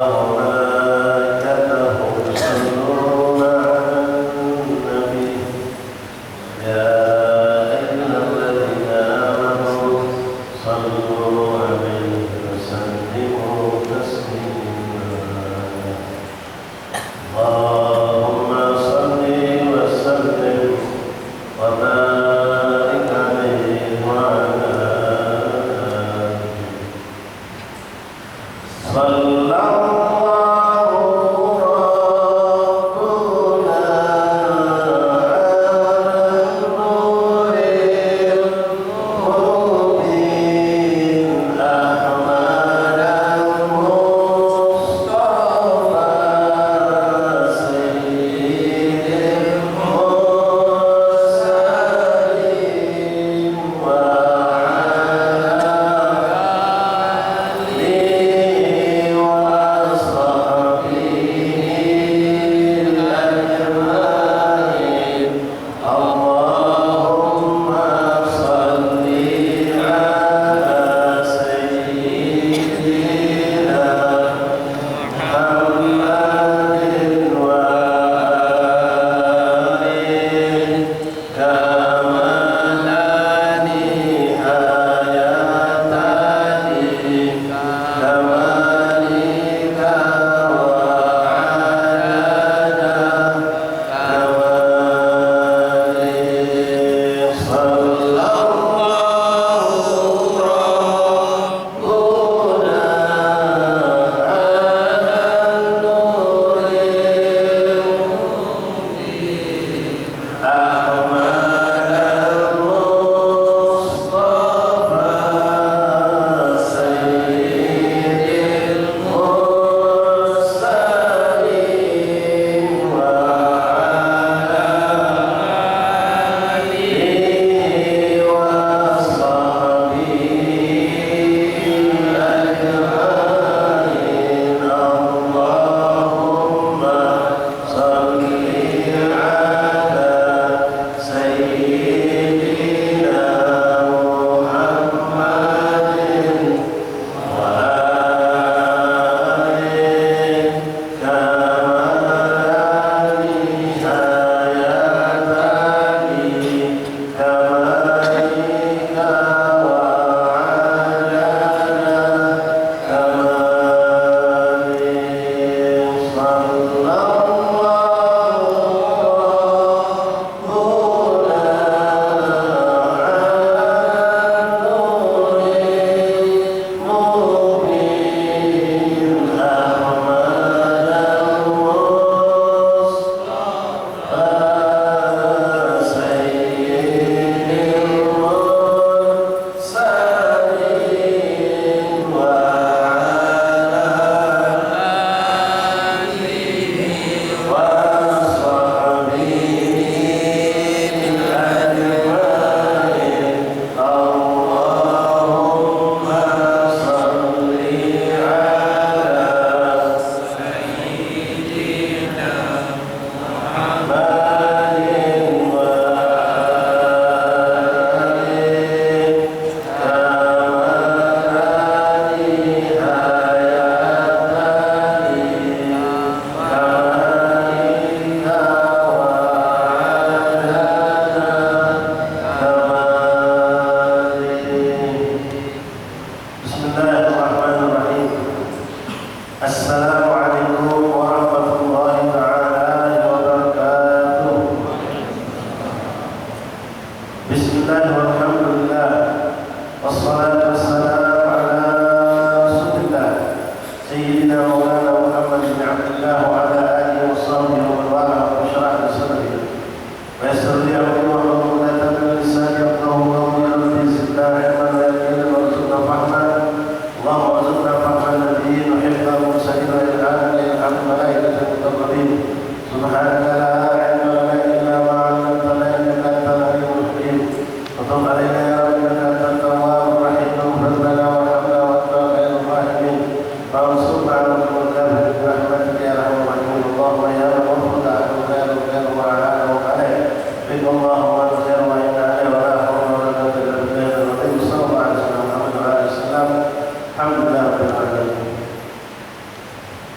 Subhanahu wa ta'ala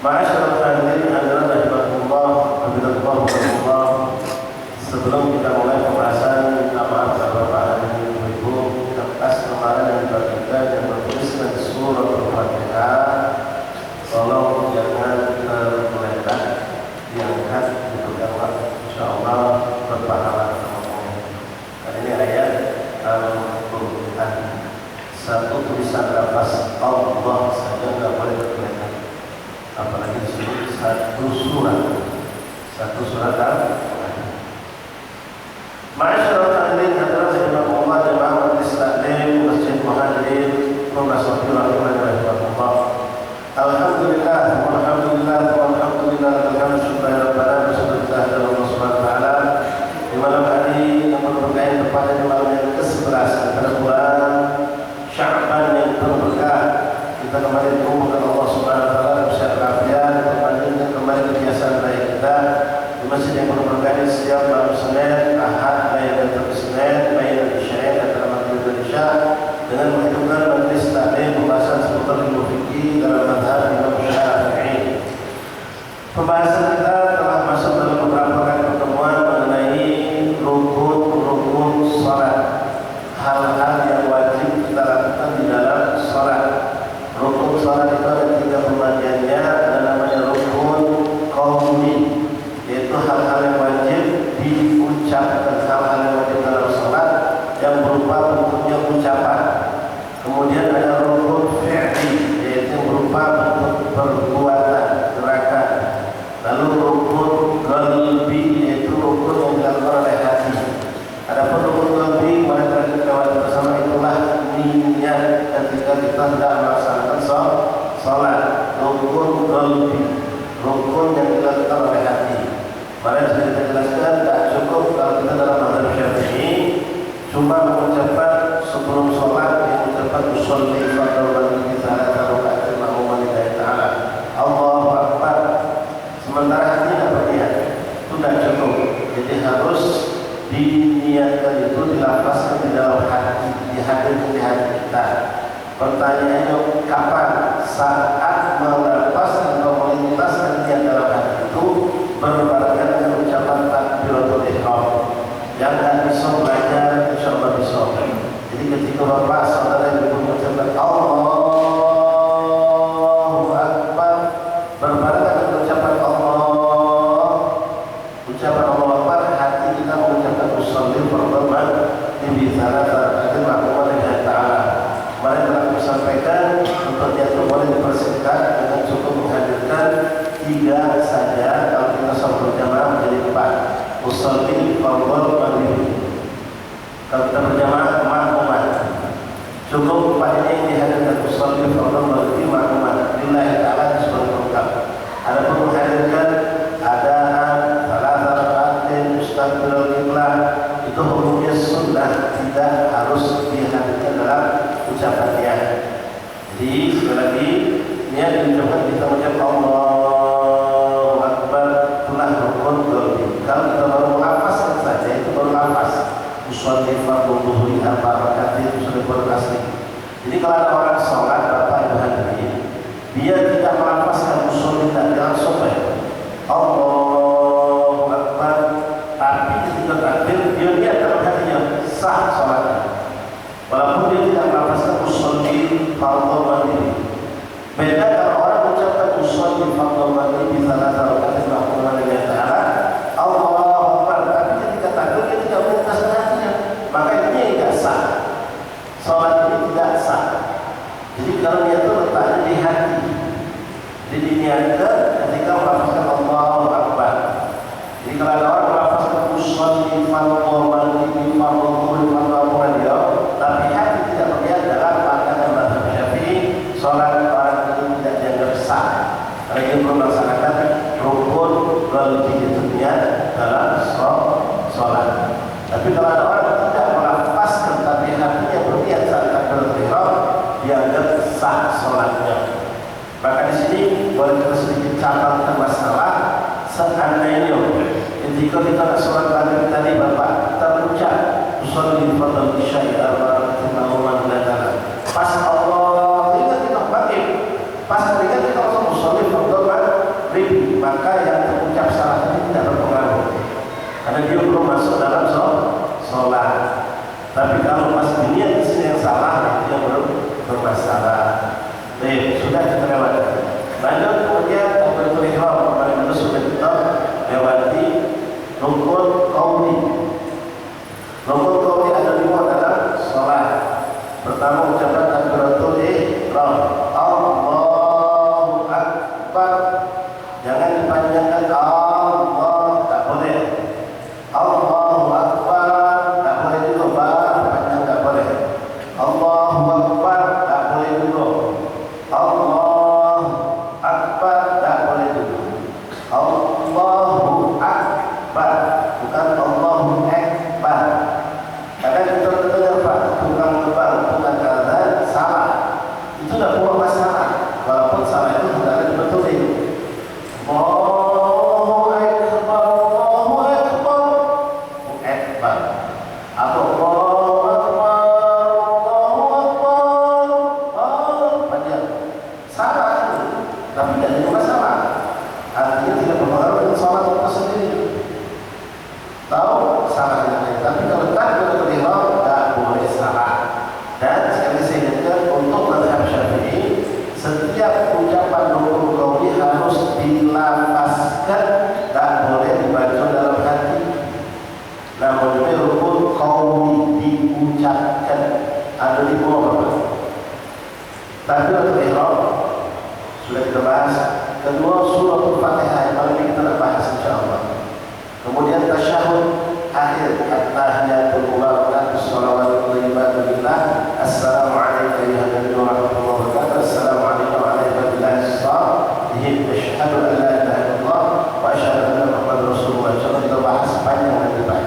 Ma'asyiral hadirin hadirat rahimakumullah, hafizakumullah. Sebelum kita mulai pembahasan, minta maaf Bapak dan Ibu, kertas kemarin yang dibagikan yang bertuliskan surah Al-Fatihah, tolong jangan tergeletak, diangkat, dipegang, insyaallah berpahala. Dan ini ayat Al-Quran. Satu tulisan lafaz Allah saja nggak boleh tergeletak. Apalagi disebut satu surat Al-Quran. Ma'asyiral hadirin hadirat rahimakumullah, jamaah majelis taklim Masjid Muhajirin Rasulullah rahimahullah. Alhamdulillah walhamdulillah walhamdulillah alhamdulillah subhanallahi wa Allah subhanahu wa ta'ala. Di malam hari yang berkaitan tepatnya di malam yang ke-11 pada bulan Sya'ban yang berkah, kita kembali dikumpulkan Allah subhanahu wa ta'ala bersama kalian, kembali kebiasaan baik kita di masjid yang berkah ini setiap malam Senin, Ahad, dan Senin, dan Isya antara maghrib dan Isya, dengan menghidupkan majelis taklim pembahasan seputar ilmu fikih dalam mazhab Imam Syafi'i. Pembahasan kita telah masuk dalam beberapa kali pertemuan mengenai rukun salat, hal-hal yang wajib kita lakukan di dalam salat. Rukun salat itu ada 3 pembagiannya, ada namanya rukun qauli, yaitu hal-hal yang wajib diucapkan, hal-hal yang wajib dalam salat yang berupa bentuknya ucapan. Kemudian ada rukun fi'li, yaitu berupa bentuk perbuatan, gerakan. Lalu rukun qalbi, yaitu rukun yang dilakukan oleh hati. Adapun rukun qalbi, mereka kawan bersama itulah niat ketika kita tidak melaksanakan salat. Rukun qalbi, rukun yang dilakukan oleh hati. Mari kita jelaskan, tak cukup kalau kita dalam mazhab Syafi'i cuma mengucapkan sebelum sholat, yang mengucapkan usolli fardhu maghrib salata raka'atin ma'muman lillahi ta'ala, Allahu Akbar. Sementara hati tidak berniat, itu tidak cukup. Jadi harus diniatkan, itu dilafazkan di dalam hati, dihadirkan di hati kita. Pertanyaannya kapan? Saat melepaskan atau melintaskan niat dalam hati itu berbarengan dengan ucapan takbiratul ihram. Yang tidak bisa belajar, insyaallah bisa. Jadi ketika bapak saudara ibu mengucapkan Allahu Akbar, berbarengan dengan ucapan ucapan Allah Akbar, hati kita mengucapkan usolli fardhu maghrib salata raka'atin ma'muman lillahi ta'ala. Mari kita sampaikan, untuk itu boleh dipersingkat dengan cukup menghadirkan 3 saja. Kalau kita sholat berjamaah menjadi 4. Usolli fardhu maghrib. Kalau kita berjamaah ma'muman, cukup 4 ini yang dihadirkan. Usolli fardhu maghrib ma'muman lillahi ta'ala sebagai lengkap. Adapun menghadirkan adaan salata raka'atin mustaqbilal qiblah, itu hukumnya sunnah, tidak harus dihadirkan dalam ucapannya. Jadi sekali lagi, niat diucapkan kita mengucap Allahu Akbar, itulah rukun qalbi. Kalau kita baru melafazkan saja, itu baru lafaz. Usolli fardhu dhuhri arba'a raka'atin usolli fardhu asri. Jadi kalau ada orang sholat, Bapak Ibu hadirin, dia tidak melafazkan usolli, tidak langsung Allahu Akbar, tapi ketika takbir dia lihat dalam hatinya sah sholatnya. Walaupun dia tidak melafazkan usolli fardhu maghrib. Beda kalau orang mengucapkan usolli fardhu maghrib salata raka'atin ma'muman lillahi ta'ala, Allahu Akbar, tapi ketika takbir dia tidak melintaskan hatinya, maka ini tidak sah. Salat ini tidak sah. Jadi kalau dia itu letaknya di hati, jadi diniatkan ketika melafazkan Allahu Akbar. Jadi kalau ada orang melafazkan usolli fardhu maghrib fardhu dhuhri fardhu apa dia, tapi hati tidak berniat dalam pandangan mazhab Syafi'i, salat orang itu tidak dianggap sah. Karena dia belum melaksanakan rukun qalbi, itu niat dalam salat. Tapi kalau ada orang tidak melafazkan tapi hatinya berniat saat takbiratul ihram, dianggap sah salatnya. Maka di sini boleh kita sedikit catatan masalah seandainya ketika kita sholat maghrib tadi Bapak terucap usolli fardhu isya'i arba'a raka'atin ma'muman lillahi ta'ala, pas Allah ingat kita maghrib, pas ingat kita langsung usolli fardhu maka yang terucap salah tadi tidak berpengaruh karena dia belum masuk dalam sholat. Tapi kalau pas niat di sini yang salah, itu yang bermasalah. Baik, sudah kita lewati. Lanjut kemudian takbiratul ihram, kemarin itu sudah kita lewati rukun qauli. Rukun qauli ada 5 dalam sholat. Pertama ucapan takbiratul ihram, Allahu Akbar. Jangan dipanjangkan Allah, tak boleh. Allahu Akbar, tak boleh juga panjang, tak boleh. Allahu Akbar, tak boleh juga. Allahu Akbar, tak boleh juga. Allahu Akbar, bukan Allahu Akbar. Kadang kita dengar Pak, tukang nebang, tukang azan salah. Itu tidak buat masalah, walaupun salah itu tidak ada dibetulin. Allahu Akbar, Allahu Akbar, Akbar. Atau Allahu Akbar, Allahu Akbar, panjang. Salah itu, tapi tidak ada masalah. Artinya tidak berpengaruh dengan sholat itu sendiri. Tahu salah tidak? Tapi kalau takbiratul ihram tidak boleh salah. Dan sekali saya ingatkan untuk mazhab Syafi'i, setiap ucapan rukun qauli harus dilafazkan, tak boleh dibaca dalam hati. Namun ini rukun qauli diucapkan. Ada di bawah takbiratul ihram sudah kita bahas. Kedua, surah Al-Fatihah yang paling ini kita nak bahas insyaAllah. Kemudian tasyahud akhir, at-tahiyatul mubarakatuh, shalawatu thayyibatu billah, assalamu alayka ya nabi wa rahmatullahi wa barakatuh, assalamu alayka wa ala ibadillahi as-salihin, asyhadu an la ilaha illallah wa asyhadu anna muhammadar rasulullah. Kita bahas panjang dan lebar.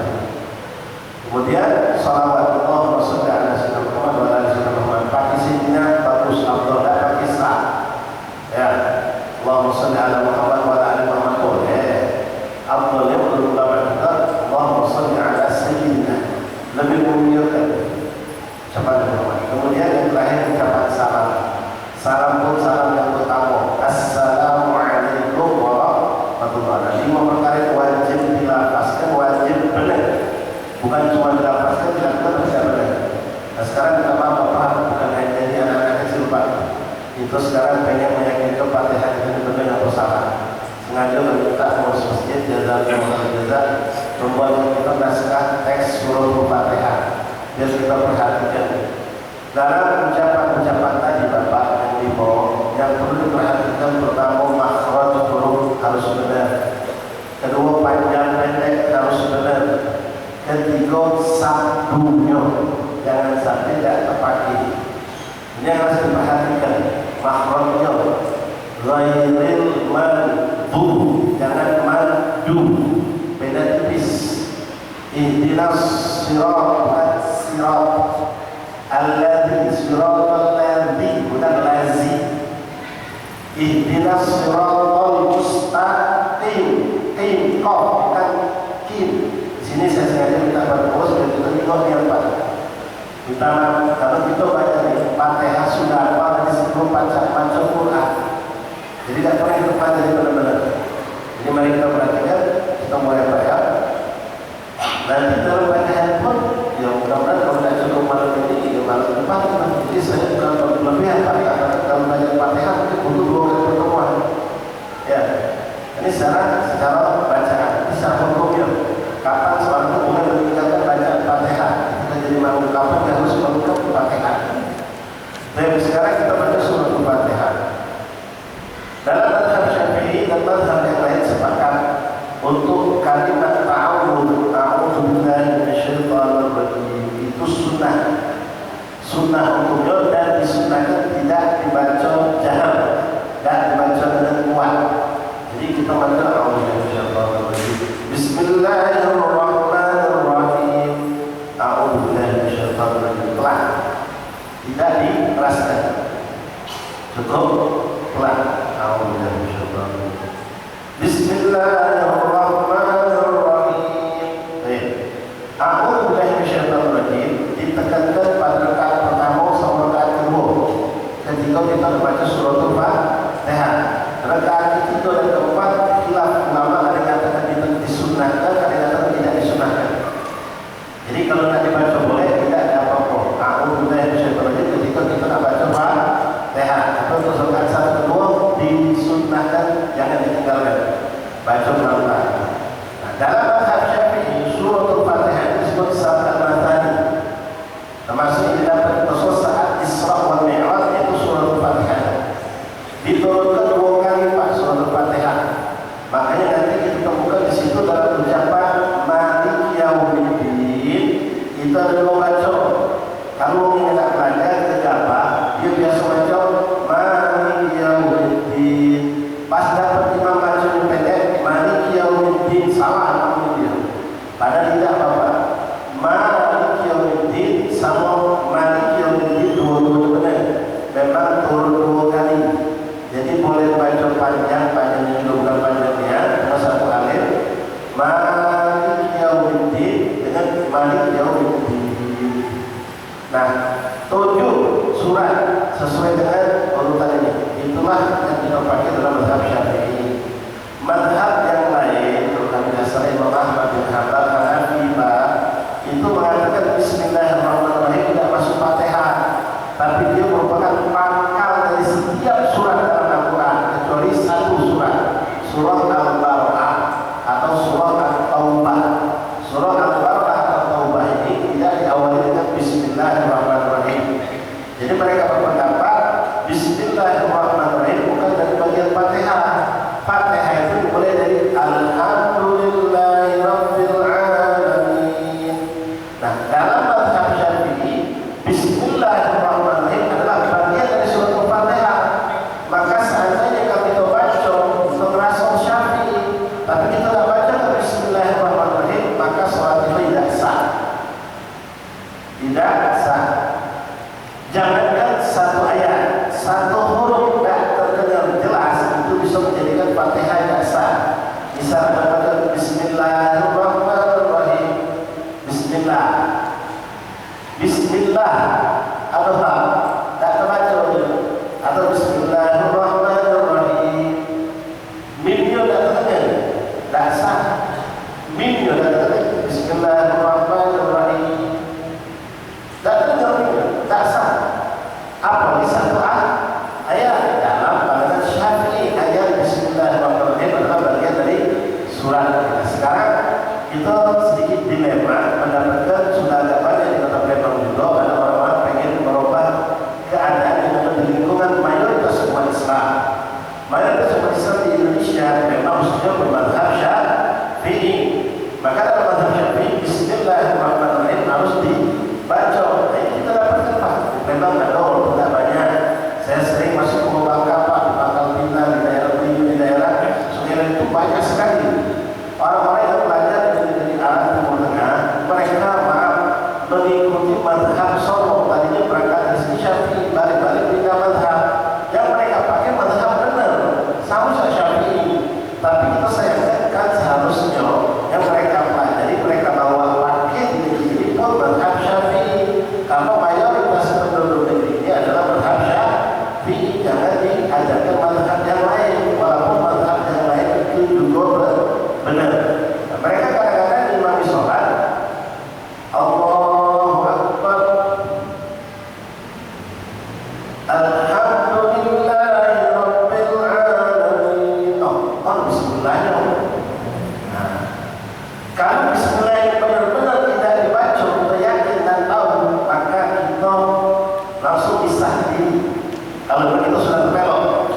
Kemudian salawatullah wa sallallahu ala sayyidina Muhammad wa ala sayyidina Muhammad. Pakai sininya bagus, Abdul, tak pakai sah. Ya, Allahumma salli ala Muhammad wa ala ali Muhammad. Boleh. Abdul yang ulama kita, Allahumma salli ala sayyidina, lebih memuliakan ucapan Muhammad. Kemudian yang terakhir ucapan salam. Salam pun salam yang pertama, assalamualaikum warahmatullahi wabarakatuh. 5 perkara yang wajib dilafazkan, wajib benar. Bukan cuma dilafazkan, tidak benar. Nah, sekarang kita Bapak bukan hanya jadi anak-anak kecil Pak. Itu sekarang pengen meyakinkan Fatihah itu benar atau salah. Sengaja meminta pengurus masjid jaza membuat kita naskah teks surah Al-Fatihah biar kita perhatikan dalam ucapan-ucapan tadi Bapak yang di bawah. Yang perlu diperhatikan pertama, makhraj huruf harus benar. Kedua, panjang pendek harus benar. Ketiga, sabdunya jangan sampai tidak terpakai. Ini yang harus diperhatikan. Makhrajnya ghairil mandu, jangan mandu, beda tipis. Ihdinas siratal sirat alladzi, siratal ladzi, bukan lazi. Ihdinas siratal mustaqim, qim qaf, bukan kim. Di sini saya sengaja minta berfokus dan kita tengok yang Pak. Kita kalau kita baca nih Fatihah sudah apa dari sebelum baca Quran. Jadi tidak pernah itu dari benar-benar. Jadi mari kita perhatikan, kita mulai baca. Nanti dalam bacaan pun, ya mudah-mudahan kalau tidak cukup malam ini, ya malam depan. Jadi saya bukan berlebihan Pak, karena dalam baca Fatihah mungkin butuh 2 kali pertemuan. Ya, ini secara bacaan, secara hukumnya. Kapan seorang itu mulai meninggalkan bacaan Fatihah? Kita jadi makhluk kapan yang harus melakukan Fatihah. Baik, sekarang kita baca surah Al-Fatihah. Dalam mazhab Syafi'i dan mazhab yang lain sepakat untuk kalimat ta'awudz, a'udzu billahi minasyaitonir rajim, itu sunnah hukumnya, dan disunnahkan tidak dibaca jahar, dan dibaca dengan kuat. Jadi kita baca a'udzu billahi minasyaitonir rajim, bismillahirrahmanirrahim, a'udzu billahi minasyaitonir rajim, pelan, tidak dikeraskan, cukup pelan. Bismillahirrahmanirrahim. A'udzu billahi minasyaitonir rajim ditekankan pada rakaat pertama sama rakaat kedua. Ketika kita membaca surah Al-Fatihah, rakaat ketiga dan keempat khilaf imam bacanya pendek, Maliki Yaumiddin, salah dia. Padahal tidak apa-apa. Maliki Yaumiddin sama Maliki Yaumiddin dua-duanya benar. Memang turun dua kali. Jadi boleh baca panjangnya juga panjangnya, cuma satu alif. Maliki Yaumiddin dengan Maliki Yaumiddin. Nah, 7 surat sesuai dengan urutan ini. Itulah yang kita pakai dalam mazhab Syafi'i. Mazhab yang lain, terutama dasar Imam Ahmad bin Hanbal, Hanafi, itu mengatakan Bismillahirrahmanirrahim tidak masuk Fatihah, tapi dia merupakan pangkal dari setiap surat dalam Al-Quran kecuali satu surat, surah Al-Baqarah atau surah At-Taubah. Surah Al-Baqarah atau Taubah ini tidak diawali dengan Bismillahirrahmanirrahim. Jadi mereka berpendapat Bismillahirrahmanirrahim bukan dari bagian Fatihah. Fatihah itu dimulai dari Alhamdulillahirabbil alamin. Nah, dalam mazhab Syafi'i, Bismillahirrahmanirrahim adalah bagian dari surat Al-Fatihah. Maka seandainya kami itu baca mengeraskan Syafi'i, tapi kita tidak baca Bismillahirrahmanirrahim, maka sholat itu tidak sah. Tidak sah. Jangankan satu ayat, satu huruf tidak terdengar jelas itu bisa menjadikan Fatihah tidak sah. Misalnya pada Bismillahirrahmanirrahim, Bismillah, Bismillah, atau tak terbaca atau Bismillahirrahmanirrahim, mimnya tidak terdengar, tidak sah. Mimnya tidak terdengar, Bismillahirrahmanirrahim, tidak terdengar mimnya, tak sah. Apa di satu ayat dalam pandangan Syafi'i, ayat Bismillahirrahmanirrahim adalah bagian dari surat. Nah, sekarang kita sedikit dilema, mendapatkan sudah agak banyak di kota Palembang juga ada orang-orang pengen merubah keadaan yang ada di lingkungan mayoritas umat Islam. Mayoritas umat Islam di Indonesia memang khususnya bermadzhab Syafi'i. Maka dalam mazhab Syafi'i Bismillahirrahmanirrahim harus dibaca. Kita dapatkan Pak, memang ada tidak banyak. Saya sering masuk ke Bangka Pak, di Pangkal Pinang, di daerah Beliau, di daerah Sungai itu banyak sekali orang-orang yang belajar dari arah Timur Tengah. Mereka mengikuti mazhab Solo. Tadinya berangkat dari sini Syafi'i, balik-balik pindah mazhab. Yang mereka pakai mazhab benar, sama Syafi'i. Tapi kita sayangkan seharusnya yang mereka pelajari, mereka bawa pakai di negeri pun mazhab Syafi'i. Karena mayoritas penduduk negeri ini adalah mazhab Syafi'i. Jangan diajarkan mazhab yang lain, walaupun mazhab yang lain itu juga benar. Nah, mereka kadang-kadang imam sholat Allahu Akbar, Alhamdulillahirabbil alamin. Bismillah. Nah, kalau Bismillah benar-benar tidak dibaca, kita yakin dan tahu, maka kita langsung pisah diri. Kalau begitu sudah terbelok.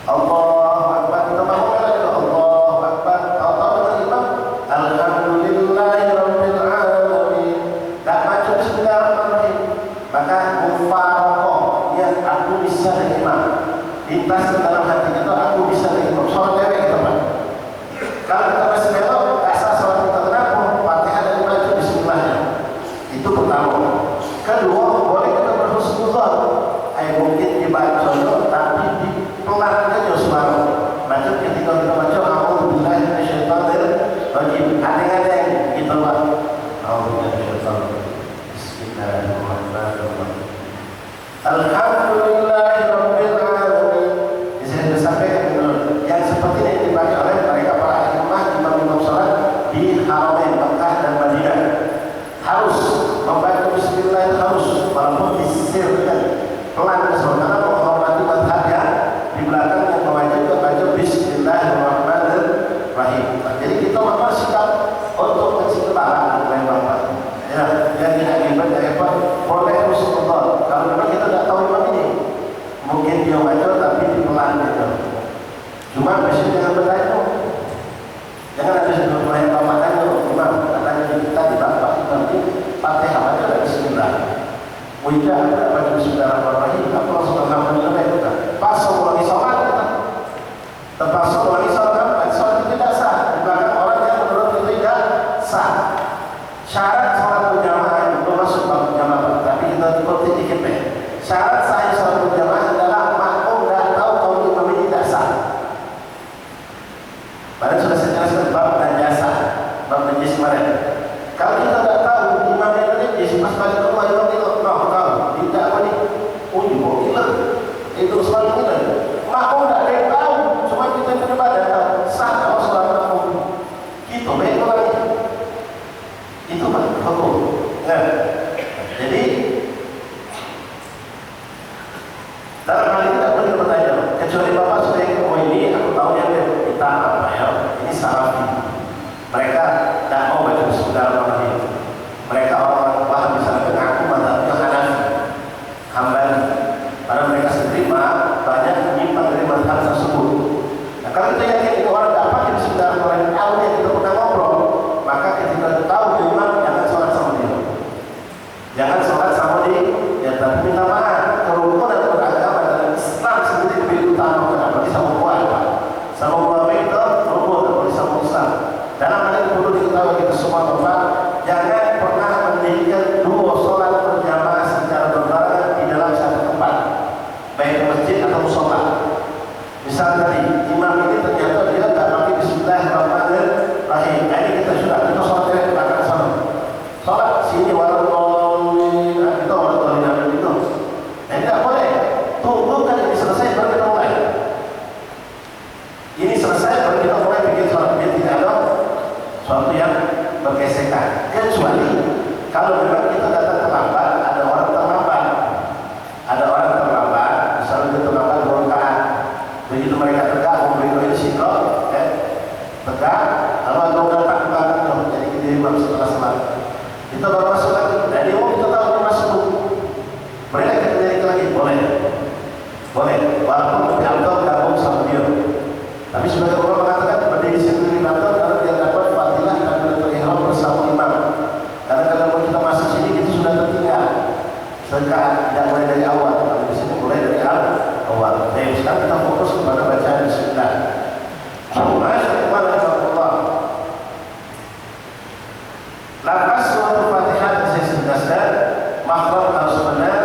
Allahu Akbar, kita mau belok. Allahu Akbar, tahu-tahu dengan imam Alhamdulillahirabbil alamin. Tak baca Bismillahirrahmanirrahim, maka mufaraqah, ya aku bisa dengan imam. Lintas ke dalam hati kita, aku bisa dengan imam. Sholat cewek kita Pak. Kalau kita masih belok, asal sholat kita kenapa? Fatihah dan baca Bismillahnya. Itu pertama. Kedua, boleh kita berhusnuzon. Mungkin dibaca tapi dipelan aja suara. Baca ketika kita baca A'udzubillahi minasyaitonirrajim. Adeng-adeng kita Pak. A'udzubillahi minasyaitonirrajim. Bismillahirrahmanirrahim. Alhamdulillahirabbil alamin. Saya sudah sampaikan yang seperti ini dipakai oleh mereka para imam salat di Haramain Makkah dan Madinah. Harus membaca Bismillah, harus walaupun disisirkan pelan karena menghormati mazhab yang di belakang yang mewajibkan baca Bismillahirrahmanirrahim. Jadi kita memang sikap untuk mencegah barang lain bapak. Ya, yang tidak hebat ya hebat. Boleh Rasulullah. Kalau memang kita tidak tahu imam ini, mungkin dia baca tapi dipelan gitu. Cuma besok jangan bertanya. Jangan ada sebelum yang bapak tanya, imam katanya kita di bapak nanti Fatihah baca dari Bismillah. Wujud ada baca Bismillahirrahmanirrahim. Apa langsung alhamdulillah kita. Pas lagi sholat kita. Terpaksa Padahal sudah saya jelaskan bab najasa, bab najis kemarin. Kalau kita tidak tahu imam yang najis, pas balik ke rumah imam itu, tahu tidak apa ni? Oh, ibu gila. Itu soal kita. Makmum tidak ada yang tahu, cuma kita yang beribadah tahu. Sah kalau solat makmum. Kita baik orang itu. Itu hukum. Nah, jadi dalam hal ini tidak boleh bertanya, kecuali bapak sudah yang oh ini aku tahu yang kita apa ya, ini salafi. Mereka tidak mau baca Bismillahirrahmanirrahim. Mereka orang-orang paham misalnya aku mazhabnya Hanafi, Hambali. Karena mereka sendiri banyak menyimpang dari mazhab tersebut. Nah, kalau kita yakin itu orang tidak pakai Bismillahirrahmanirrahim, awalnya kita pernah ngobrol, maka ketika kita tahu imam jangan sholat sama dia. Jangan sholat sama dia. Ya, tapi minta maaf. Kerukunan beragama dalam Islam sendiri lebih utama. Kenapa? Sama buah. Sama buah itu rukun, tapi sama Islam. Dalam hal ini perlu diketahui kita semua bahwa jangan pernah mendirikan dua sholat berjamaah secara berbarengan di dalam satu tempat, baik masjid atau sholat. Misal tadi imam ini ternyata dia tak pakai Bismillahirrahmanirrahim. Ini kita sudah kita sholat di belakang sana. Sholat sini walaupun itu walaupun itu. Tidak boleh. Tunggu kan ini selesai baru kita mulai. Ini selesai baru kita mulai bikin sholat. Dia tidak ada suatu yang bergesekan. Kecuali kalau memang kita datang terlambat, ada orang terlambat. Ada orang terlambat, misalnya dia terlambat 2 rakaat. Begitu mereka tegak, memberi risiko, tegak, lalu ada orang tak belakang, jadi kita imam setelah sholat. Kita baru masuk lagi. Jadi kita tahu dia masuk. Mereka kita jadi lagi boleh. Walaupun dianggap gabung sama dia. Tapi sebagai orang mengatakan berdiri sendiri batal karena dia dapat fadilah takbiratul ihram bersama imam. Karena kalau kita masuk sini itu sudah tertinggal. Sekarang tidak mulai dari awal. Kalau di sini mulai dari awal. Jadi sekarang kita fokus kepada bacaan Bismillah. Subhanallah. Lepas suatu Fatihah saya jelaskan, makhraj harus benar,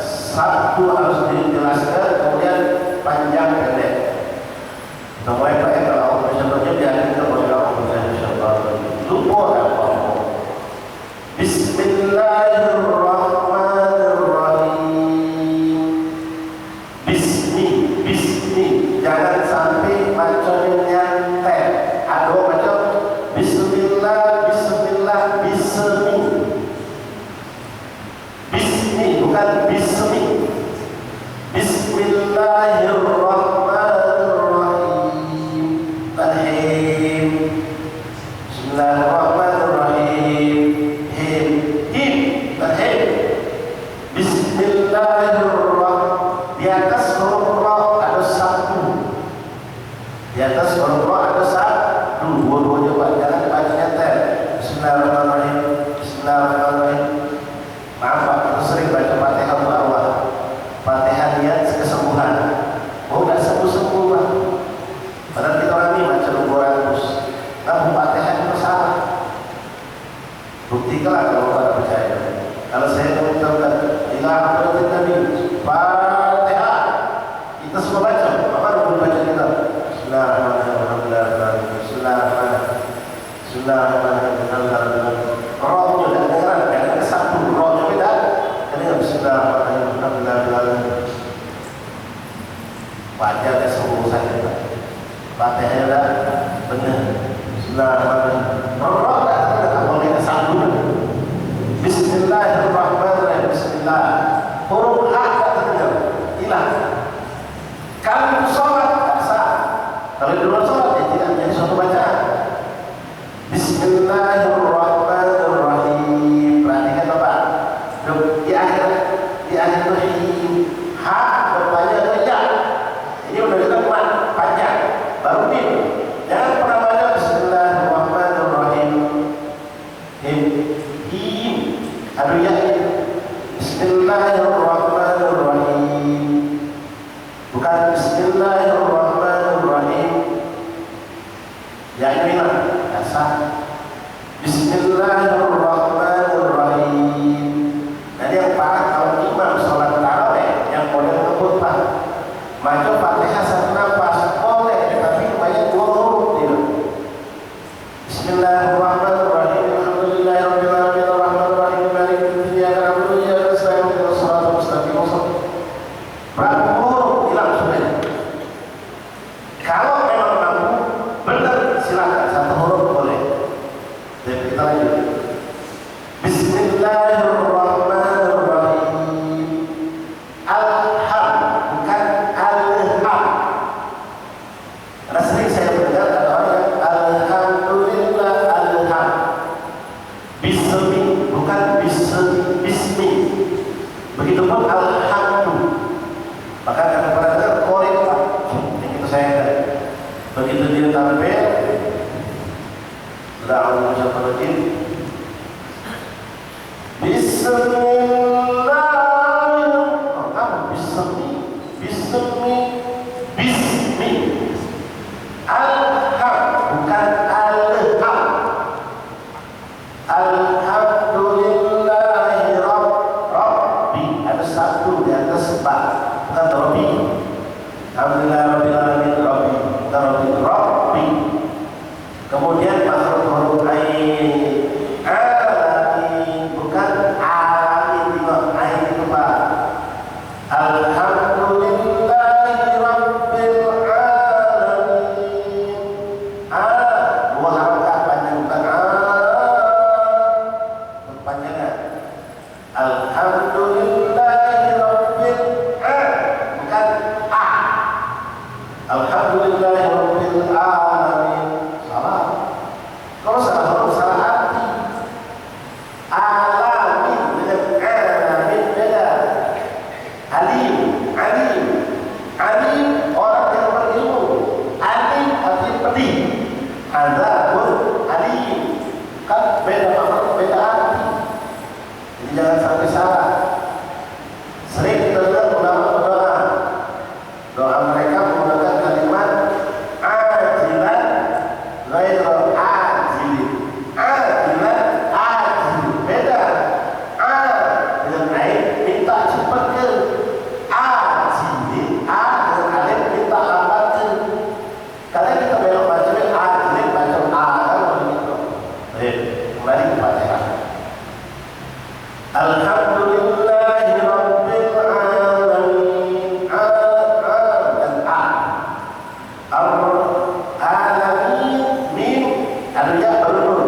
satu harus dijelaskan, kemudian panjang pendek. Sampai pakai kalau misalnya dia kita boleh lakukan insyaallah. Lupa apa? Bismillahirrahmanirrahim. Bismi. Jangan sampai macamnya nyantai. Ada macam bismillah. Bismi bukan bismi. Bismillahirrahmanirrahim. Bismillahirrahmanirrahim. Bismillahirrahmanirrahim. Di atas huruf ra ada satu. Di atas huruf ra ada satu. Dua-duanya Pak. Jangan bacanya ter. Bismillahirrahmanirrahim. Bismillahirrahmanirrahim. Maaf Pak, kita sering baca Fatihah awal. Fatihah lihat kesembuhan. Oh, tidak sembuh-sembuh Pak. Padahal kita orang ini baca 200. Namun Fatihah itu salah. Buktikanlah kalau pada percaya. Kalau saya mengatakan ilah hadratin Nabi Fatihah, kita semua baca. Apa rukun baca kita? Bismillahirrahmanirrahim. Rohnya dan dengaran, jangan kesatu. Rohnya beda. Ini Bismillahirrahmanirrahim. Wajar kesembuh saja. Fatihah dah benar. Bismillahirrahmanirrahim. Roh dah tidak boleh kesatu. Bismillahirrahmanirrahim. Bismillah. Huruf A tak terdengar, hilang. Kalau sholat tak sah. Kalau di luar sholat dia tidak menjadi suatu bacaan. Bismillahirrahmanirrahim. Perhatikan Bapak. Di akhir rahim. Ha bertanya ke ya. Ini udah kita buat panjang. Baru mim. Jangan pernah baca Bismillahirrahmanirrahim. Him. Aduh ya. Bismillahirrahmanirrahim. Bukan Bismillahirrahmanirrahim. Ya ini lah. Dasar. Bismillahirrahmanirrahim. Jadi yang parah kalau imam sholat tarawih yang boleh ngebut Pak. Maka Fatihah satu nafas boleh, tapi banyak 2 huruf dia. Jadi tampil Bismillahirrahmanirrahim. Bismi. Alham bukan alham. Alhamdulillahi Rabbi. Ada satu di atas ba, bukan Rabbi. Alhamdulillah Rabbil Alamin Rabbi. Rabbi. Kemudian makhluk huruf ain. Alamin bukan alamin, tidak ain itu Pak. Alhamdulillahi Rabbil Alamin. Dua harakat panjang, bukan panjangnya. Alhamdulillahi Rabbil bukan Alhamdulillahi Rabbil Alamin. Salah. Kalau salah huruf salah arti. Alamin dengan alamin beda. Alim orang yang berilmu. Alim artinya pedih. Azabun alim kan beda makna, beda arti. Jadi jangan sampai salah. Sering kita dengar ulama berdoa. Doa mereka menggunakan kalimat ajilan ghairu ajilin. Ajilan ajil beda. Dengan ain minta cepat ke. Ajilin dengan alif minta lambat ke. Karena kita belok baca ajilin baca kan begitu. Baik, kembali ke Fatihah. Alhamdulillahi Rabbil Alamin. Alamin mim ada ya baru nur.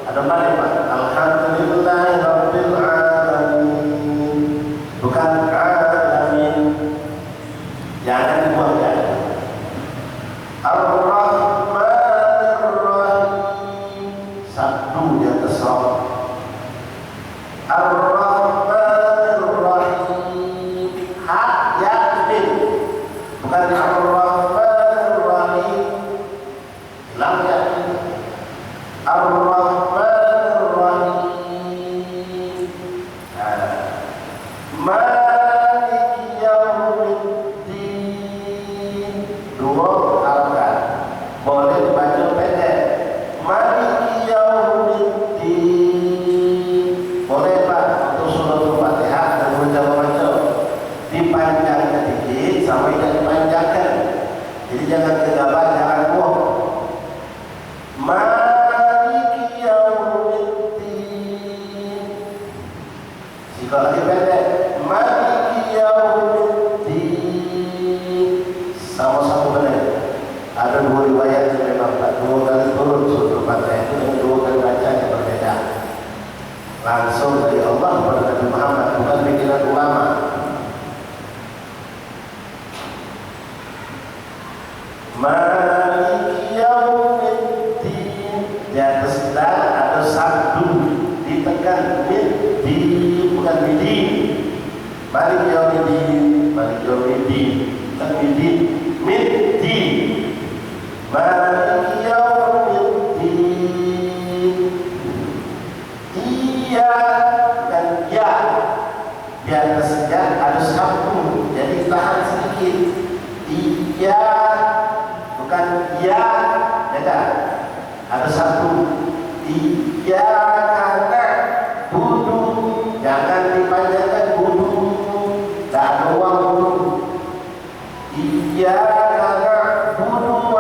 Ada mana Pak? Alhamdulillahi Rabbil Alamin. Bukan alamin. Jangan dibuang ya. Ar-Rahmanir Rahim. Satu di atas roh. Ar-Rahmanir Rahim. Ha ya mim. Bukan Ar-Rahmanir Rahim. Lam ya mim. Ar-Rahmanir Rahim. Maliki Yaumiddin. Dua harakat. Boleh dibaca pendek. Maliki Yaumiddin. Boleh Pak untuk surah Al-Fatihah dan baca-baca. Dipanjangkan dikit sampai tidak dipanjangkan. Jadi jangan gegabah, jangan bohong. Maliki Yaumiddin. Jika lagi pendek, Maliki Yaumiddin. Sama-sama benar. Ada dua riwayat yang memang dua kali turun surah Al-Fatihah itu dan dua kali baca yang berbeda. Langsung dari Allah kepada Nabi Muhammad, bukan pikiran ulama. Maliki Yaumiddin. Di atas dal ada satu ditekan middin, bukan midin. Maliki Yaumiddin, Maliki Yaumiddin, bukan midin, middin. Maliki Yaumiddin. Iya dan ya. Di atasnya ada satu, jadi tahan sedikit. Iya bukan ya, beda. Ada satu. Iya karena budu, jangan dipanjangkan budu. Tak ada uang budu. Iya karena budu,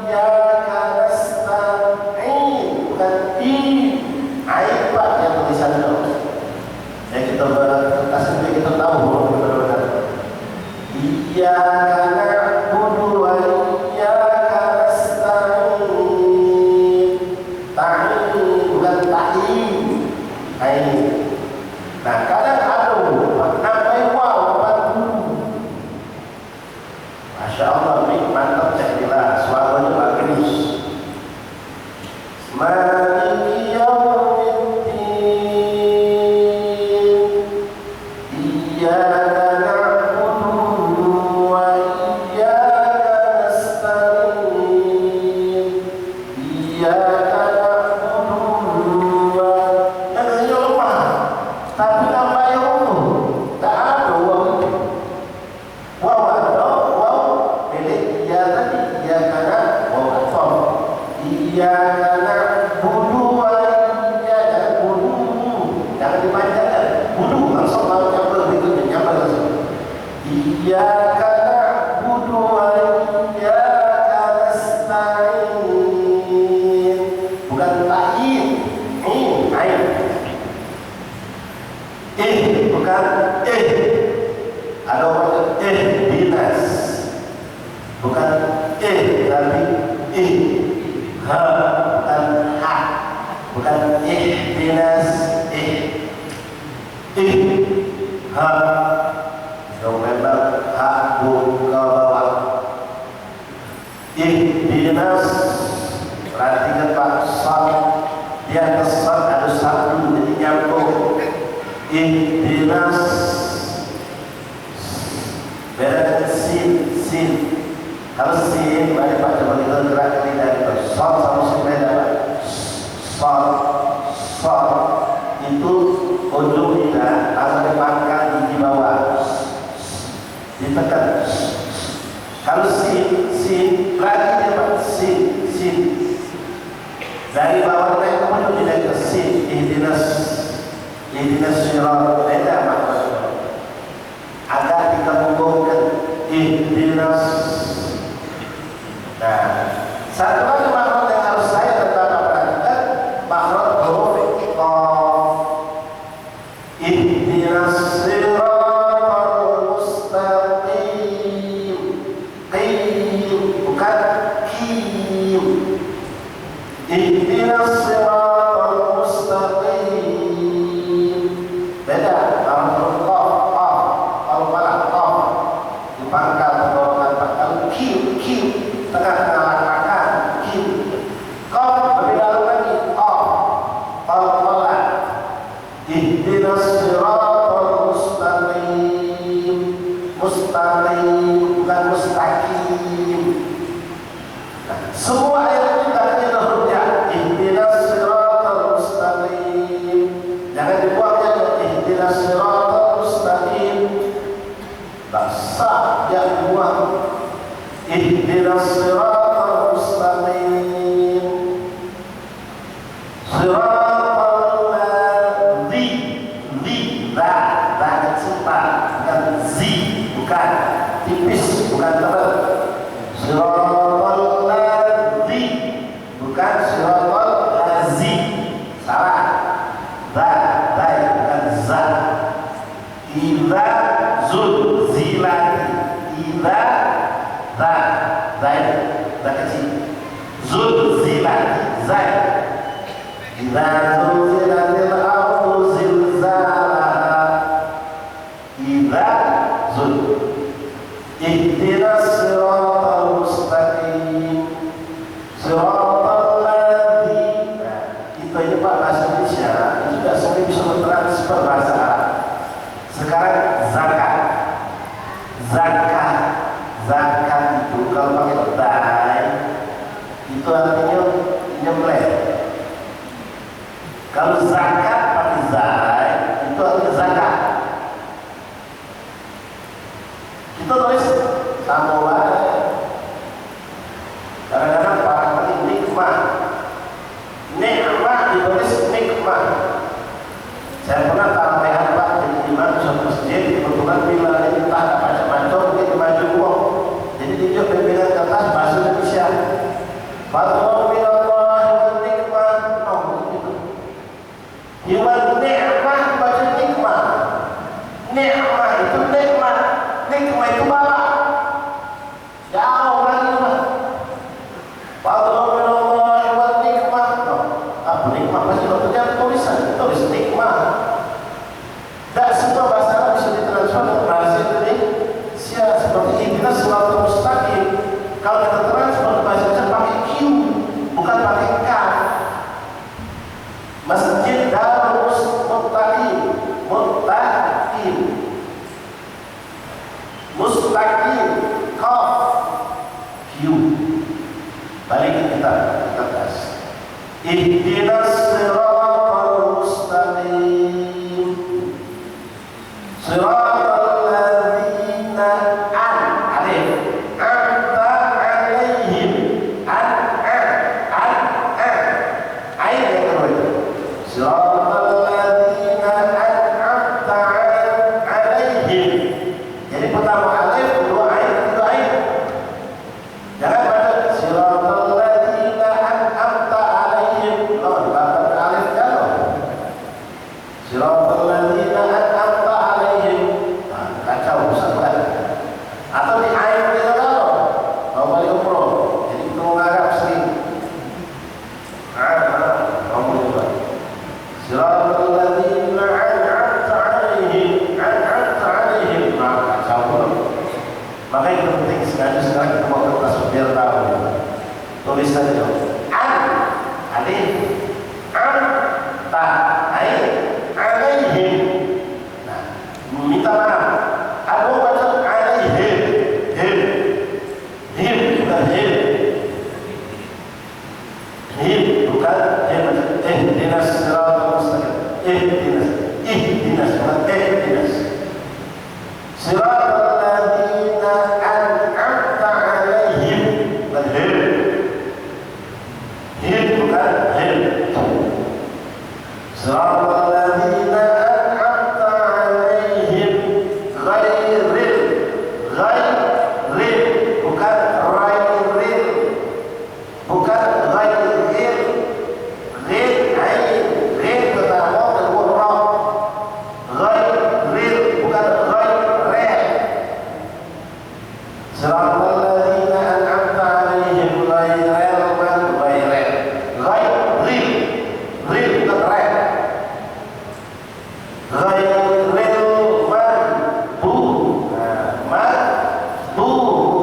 iya karena stain, bukan i. Aib Pak yang tulisan itu. Ya kita berkasih kita tahu benar-benar. Iya karena budu, iya karena stain. Ta'in bukan ta'in. Nah kadang Iyyaka na'budu wa iyyaka na'budu. Jangan dipanjangkan. Budu langsung mau nyamper berikutnya nyamper langsung. Iyyaka na'budu wa iyyaka nasta'in. Bukan ta'in. Ain. Bukan ada orang dinas. Bukan tapi ha, bukan ha, bukan dinas ha. Memang ha buka bawah. Dinas perhatikan Pak, sad di atas sad ada satu jadi nyambung. Dinas beda sin. Kalau sin mari Pak coba kita gerak lidah itu. Sad sama sin beda Pak. Sad itu ujung lidah atau dipangkal di bawah. Ditekan. Kalau sin lagi dia Pak sin. Dari bawah naik ke ujung lidah ke sin. Ihdinas siratal beda maknanya. Agak digabungkan ihdinas. Nah, satu lagi makna yang harus saya tetap perhatikan makna huruf qaf. Ihdinas siratal mustaqim. Qim bukan kim. Ihdinas siratal mustaqim. Beda huruf qaf. Kalau malah qaf dipangkal bawahkan pangkal kim tengah langkahkan kim. Qaf lebih dalam lagi qaf. Kalau malah ihdinas siratal mustaqim. Mustaqim bukan mustaqim. Nah, semua ayat kita ada hurufnya ihdinas siratal mustaqim. Jangan dibuangnya ihdinas siratal mustaqim. Basa yang dibuang ihdinas siratal mustaqim. Siratal ladzi bukan zi, bukan tipis, bukan tebal. Siratal ladzi bukan siratal lazi. Salah. Zai bukan za. Idza zulzilati. Idza zai kecil. Zulzilati zai. Idza zulzilatil ardu zilzalaha. Idza zul. Ihdinas siratal mustaqim. Siratal ladzi. Itu aja Pak bahasa Indonesia. Itu sudah sering bisa mentransfer bahasa Arab. Sekarang zakat itu kalau pakai dai itu artinya nyembelih. Kalau zakat pakai zai itu artinya zakat. Kita tulis sama kadang-kadang para kali nikmat ditulis nikmat. Saya pernah tampaikan Pak jadi imam suatu masjid, kebetulan bila entah macam-macam mungkin maju uang. Jadi dia pimpinan kertas bahasa Indonesia. Fatwa minallahi wal nikmat. Gitu. Iwan nikmat baca nikmat. Nikmat itu nikmat. Nikmat itu bala. Jauh lagi Pak. Fatwa minallahi wal nikmat. Apa nikmat pasti maksudnya tulis nikmat. Tak semua bahasa Arab bisa ditransfer ke bahasa Indonesia seperti ihdinas siratal mustaqim. Kalau kita transfer ke bahasa Indonesia pakai Q, bukan pakai K. Masjid Darul Mustaqim. Mustaqim Qaf Q. Balik kita bahas. Ihdinas siratal mustaqim. Siratal ladzina alif anta alaihim an saja. Alif, ta, alaihim. Nah, minta maaf. Ada baca alaihim, him bukan him, bukan ihdinas siratal mustaqim, ihdinas bukan ihdinas siratal ladzina an'amta alaihim, bukan him bukan him, siratal ladzina an'amta alaihim ghairil bukan ghairil, bukan ghairil, ghair pertama dan huruf ghairil bukan ghairil, siratal ladzina an'amta alaihim ghairil bukan ghairil, ghairil bukan ghairil, ghairil maghdub.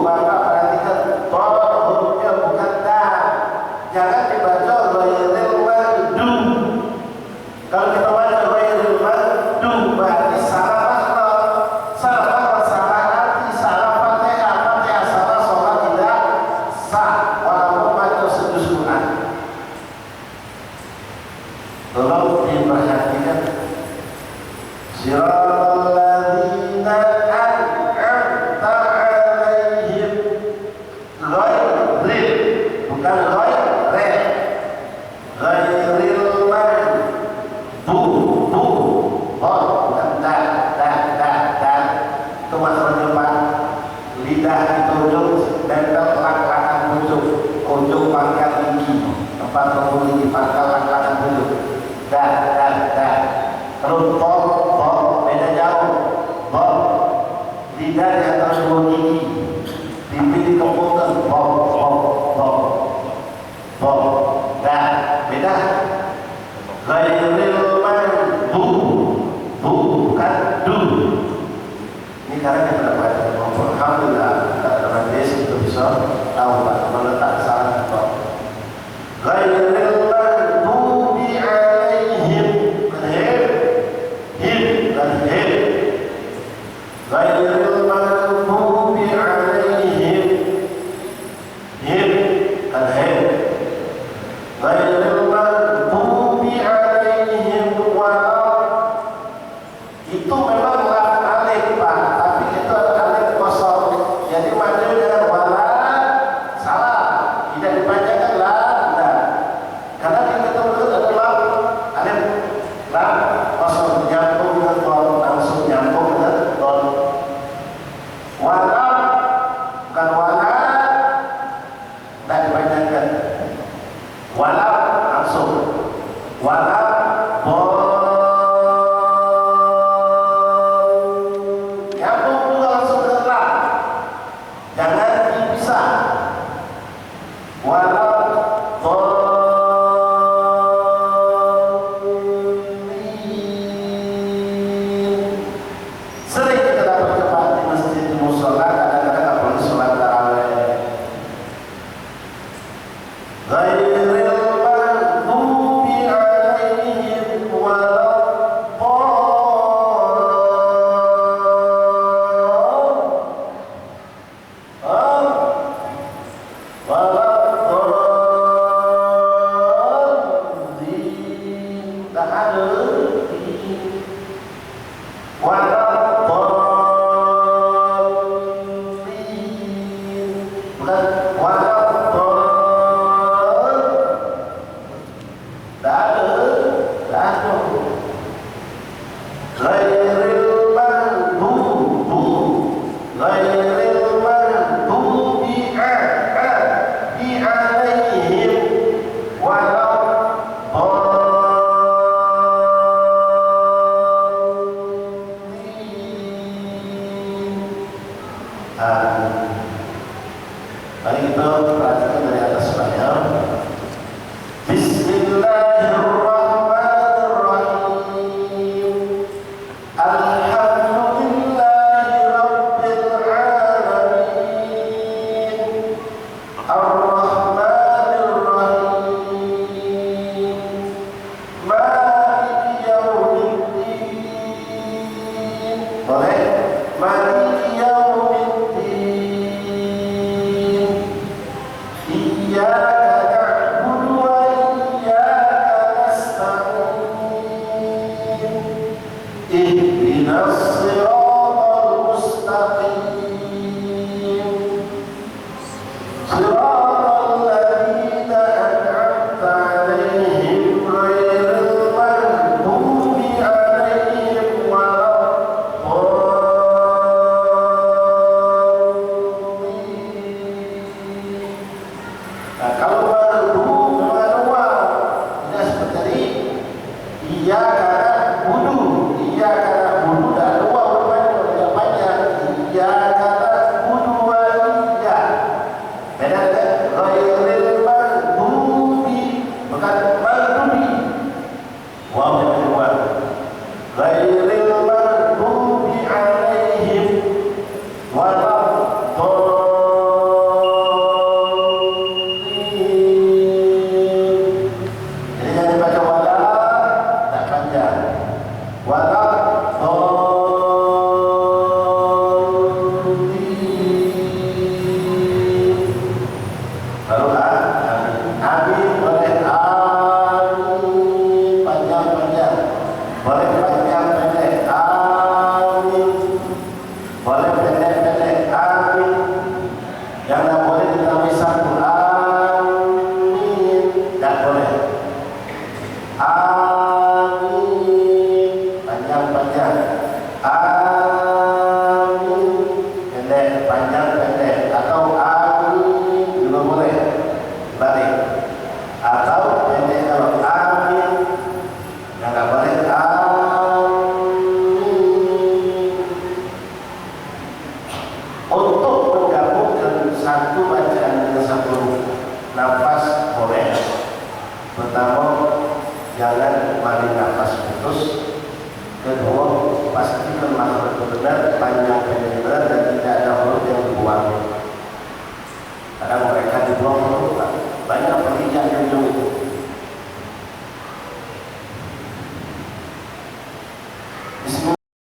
Bapak perhatikan hurufnya bukan dal, jangan dibaca ghairil maghdub. Kalau kita baca ghairil maghdub berarti salah makhraj, salah arti, salah fatihah, salah sholat tidak sah walaupun baca sejuz Quran. Tolong diperhatikan. Siratal ladzina an'amta alaihim ghairil bukan ghairil, ghairil maghdub bukan dal. Itu maksudnya Pak, lidah ditunjuk nempel lak-lakan ujung pangkal gigi, tempat penghuni pangkal lak-lakan ujung, dah. Terus bom beda jauh, bom lidah di atas dua gigi, pipi dikumpulkan, bom, dah beda. Ghairil maghdub bukan du. Ini karena kita dapat alhamdulillah kita ada majlis itu bisa tahu Pak meletak salah Pak. Ghairil maghdubi alaihim ghairil maghdubi alaihim ghairil maghdubi alaihim itu memang lam alif Pak, tapi itu adalah alif kosong, jadi maju dengan wala salah, tidak dibacakan lam karena kita tahu ada lam alif lam kosong nyambung dengan don, langsung nyambung dengan don. Wala bukan wala, tidak dibacakan wala langsung wala nyambung juga langsung dengan lam, jangan dipisah. Wala sering kita dapat jumpa di masjid musola, kadang-kadang apalagi sholat tarawih. Ghairil maghdubi alaihim waladdallin. Tak ada waladdallin, bukan waladdallin. Tak ada. Ghairil maghdubi alaihim waladdallin. Mari kita perhatikan dari atas banyak. Bismillahirrahmanirrahim. Alhamdulillahi rabbil alamin. Ar-Rahmanir Pertama, jangan mari nafas putus. Kedua, pastikan